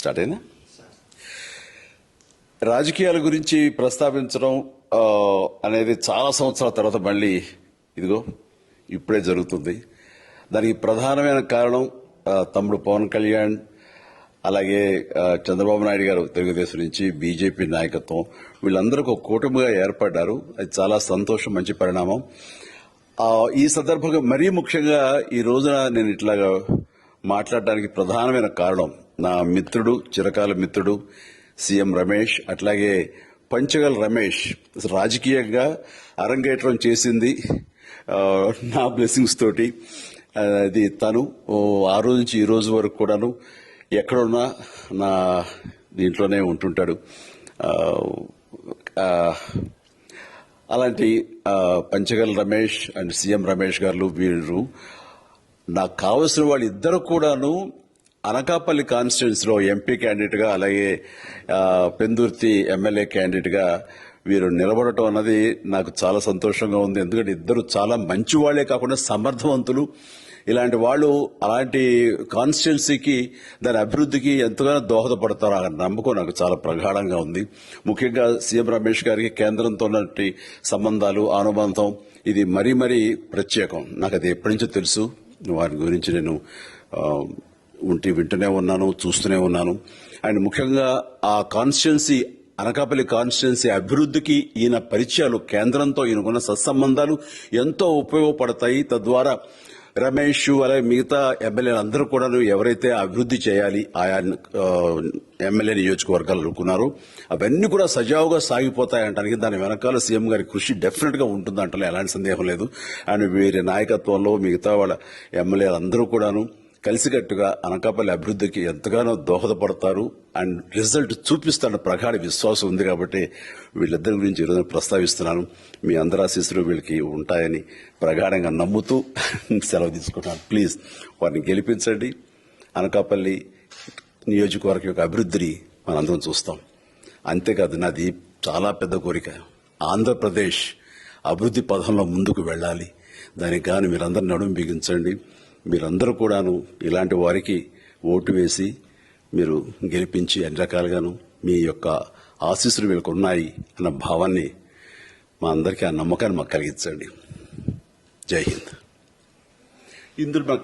Start అయినా రాజకీయాల గురించి ప్రస్తావించడం అనేది చాలా సంవత్సరాల తర్వాత మళ్ళీ ఇదిగో ఇప్పుడే జరుగుతుంది. దానికి ప్రధానమైన కారణం తమ్ముడు పవన్ కళ్యాణ్, అలాగే చంద్రబాబు నాయుడు గారు తెలుగుదేశం నుంచి బీజేపీ నాయకత్వం వీళ్ళందరూ ఒక కూటమిగా ఏర్పడ్డారు. అది చాలా సంతోషం, మంచి పరిణామం. ఈ సందర్భంగా మరీ ముఖ్యంగా ఈ రోజున నేను ఇట్లాగా మాట్లాడడానికి ప్రధానమైన కారణం నా మిత్రుడు, చిరకాల మిత్రుడు సీఎం రమేష్, అట్లాగే పంచగల్ రమేష్ రాజకీయంగా అరంగేట్రం చేసింది నా బ్లెస్సింగ్స్ తోటి. అది తను ఆ రోజు నుంచి ఈ రోజు వరకు కూడాను ఎక్కడున్నా నా దీంట్లోనే ఉంటుంటాడు. అలాంటి పంచగల్ రమేష్ అండ్ సీఎం రమేష్ గారు వీరు నాకు కావలసిన వాళ్ళు ఇద్దరు కూడాను అనకాపల్లి కాన్స్టిట్యున్సీలో ఎంపీ క్యాండిడేట్ గా, అలాగే పెందుర్తి ఎమ్మెల్యే క్యాండిడేట్ గా వీరు నిలబడటం అన్నది నాకు చాలా సంతోషంగా ఉంది. ఎందుకంటే ఇద్దరు చాలా మంచి వాళ్లే కాకుండా సమర్థవంతులు. ఇలాంటి వాళ్ళు అలాంటి కాన్స్టిట్యున్సీకి, దాని అభివృద్ధికి ఎంతగానో దోహదపడతారు అన్న నమ్మకం నాకు చాలా ప్రగాఢంగా ఉంది. ముఖ్యంగా సీఎం రమేష్ గారికి కేంద్రంతో ఉన్నటువంటి సంబంధాలు, అనుబంధం ఇది మరీ మరీ ప్రత్యేకం. నాకు అది ఎప్పటి నుంచో తెలుసు. వారి గురించి నేను వింటూనే ఉన్నాను, చూస్తూనే ఉన్నాను. అండ్ ముఖ్యంగా ఆ కాన్స్టిట్యున్సీ, అనకాపల్లి కాన్స్టిట్యున్సీ అభివృద్ధికి ఈయన పరిచయాలు, కేంద్రంతో ఈయనకున్న సత్సంబంధాలు ఎంతో ఉపయోగపడతాయి. తద్వారా రమేష్ అలాగే మిగతా ఎమ్మెల్యేలు అందరూ కూడా ఎవరైతే అభివృద్ధి చేయాలి ఆయా ఎమ్మెల్యే నియోజకవర్గాలు అనుకున్నారో అవన్నీ కూడా సజావుగా సాగిపోతాయంటానికి దాని వెనకాల సీఎం గారి కృషి డెఫినెట్ గా ఉంటుందంటే ఎలాంటి సందేహం లేదు. అండ్ వీరి నాయకత్వంలో మిగతా వాళ్ళ ఎమ్మెల్యేలు అందరూ కూడాను కలిసికట్టుగా అనకాపల్లి అభివృద్ధికి ఎంతగానో దోహదపడతారు అండ్ రిజల్ట్ చూపిస్తారన్న ప్రగాఢ విశ్వాసం ఉంది. కాబట్టి వీళ్ళిద్దరి గురించి ఈరోజు ప్రస్తావిస్తున్నాను. మీ అందరి ఆశీస్సులు వీళ్ళకి ఉంటాయని ప్రగాఢంగా నమ్ముతూ సెలవు తీసుకుంటున్నాను. ప్లీజ్ వారిని గెలిపించండి. అనకాపల్లి నియోజకవర్గం యొక్క అభివృద్ధిని మనందరం చూస్తాం. అంతేకాదు నాది చాలా పెద్ద కోరిక, ఆంధ్రప్రదేశ్ అభివృద్ధి పథంలో ముందుకు వెళ్ళాలి. దానికి గాను మీరందరూ నడుము బిగించండి. మీరందరూ కూడాను ఇలాంటి వారికి ఓటు వేసి మీరు గెలిపించి అన్ని రకాలుగాను మీ యొక్క ఆశీస్సులు వీళ్ళకు ఉన్నాయి అన్న భావాన్ని మా అందరికీ, ఆ నమ్మకాన్ని మాకు కలిగించండి. జై హింద్. ఇందులో మాకు